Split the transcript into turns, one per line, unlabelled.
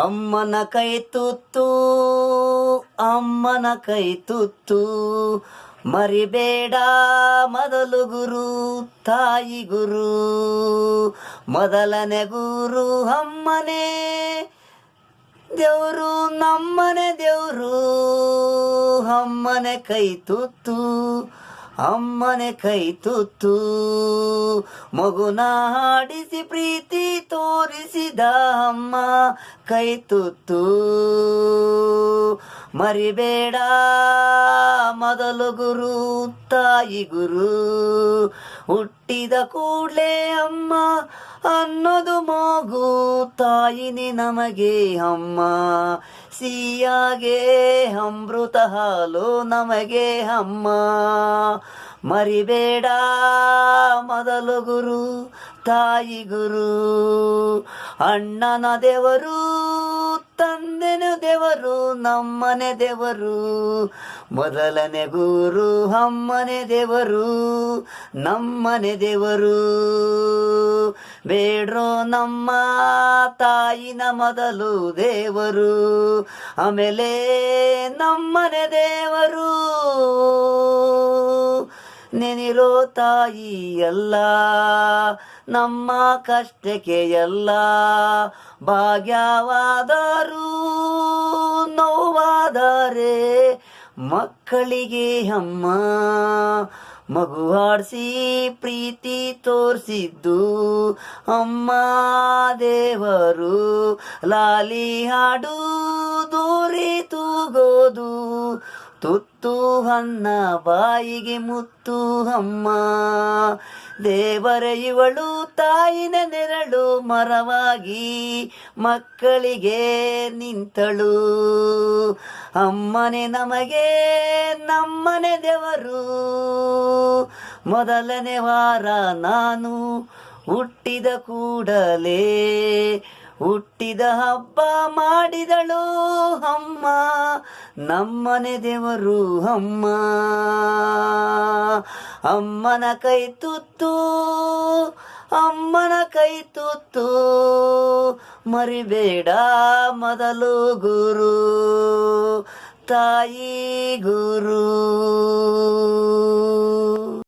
ಅಮ್ಮನ ಕೈ ತುತ್ತು, ಅಮ್ಮನ ಕೈ ತುತ್ತು, ಮರಿಬೇಡ ಮೊದಲು ಗುರು ತಾಯಿ ಗುರು. ಮೊದಲನೇ ಗುರು ಅಮ್ಮನೇ ದೇವ್ರು, ನಮ್ಮನೆ ದೇವ್ರು. ಅಮ್ಮನೆ ಕೈ ತುತ್ತು, ಅಮ್ಮನೆ ಕೈ ತುತ್ತು. ಮಗುನ ಹಾಡಿಸಿ ಪ್ರೀತಿ ತೋರಿಸಿದ ಅಮ್ಮ ಕೈ ತುತ್ತು. ಮರಿಬೇಡ ಮೊದಲು ಗುರು ತಾಯಿ ಗುರು. ಹುಟ್ಟಿದ ಕೂಡಲೇ ಅಮ್ಮ ಅನ್ನೋದು ಮಗು, ತಾಯಿನಿ ನಮಗೆ ಅಮ್ಮ. ಸಿಹಿಯಾಗೆ ಅಮೃತ ಹಾಲು ನಮಗೆ ಅಮ್ಮ. ಮರಿಬೇಡ ಮೊದಲು ಗುರು ತಾಯಿ ಗುರು. ಅಣ್ಣನ ದೇವರು, ತಂದೆನ ದೇವರು, ನಮ್ಮನೆ ದೇವರು. ಮೊದಲನೇ ಗುರು ಅಮ್ಮನೆ ದೇವರು, ನಮ್ಮನೆ ದೇವರು. ಬೇಡ್ರೋ ನಮ್ಮ ತಾಯಿನ ಮೊದಲು ದೇವರು, ಆಮೇಲೆ ನಮ್ಮನೆ ದೇವರು. ನೆನಿರೋ ತಾಯಿ ಎಲ್ಲ ನಮ್ಮ ಕಷ್ಟಕ್ಕೆ ಎಲ್ಲ. ಭಾಗ್ಯವಾದರು ನೋವಾದರೆ ಮಕ್ಕಳಿಗೆ ಅಮ್ಮ. ಮಗುವಾಡಿಸಿ ಪ್ರೀತಿ ತೋರಿಸಿದ್ದು ಅಮ್ಮ ದೇವರು. ಲಾಲಿ ಹಾಡು ದೂರಿ ತೂಗೋದು, ತುತ್ತು ಅನ್ನ ಬಾಯಿಗೆ ಮುತ್ತು ಅಮ್ಮ. ದೇವರ ಇವಳು ತಾಯಿನ ನೆರಳು, ಮರವಾಗಿ ಮಕ್ಕಳಿಗೆ ನಿಂತಳು. ಅಮ್ಮನೆ ನಮಗೆ ನಮ್ಮನೆ ದೇವರು. ಮೊದಲನೇ ವಾರ ನಾನು ಹುಟ್ಟಿದ ಕೂಡಲೇ ಹುಟ್ಟಿದ ಹಬ್ಬ ಮಾಡಿದಳು ಅಮ್ಮ, ನಮ್ಮನೆ ದೇವರು ಅಮ್ಮ. ಅಮ್ಮನ ಕೈ ತುತ್ತು, ಅಮ್ಮನ ಕೈ ತುತ್ತು. ಮರಿಬೇಡ ಮೊದಲು ಗುರು ತಾಯಿ ಗುರು.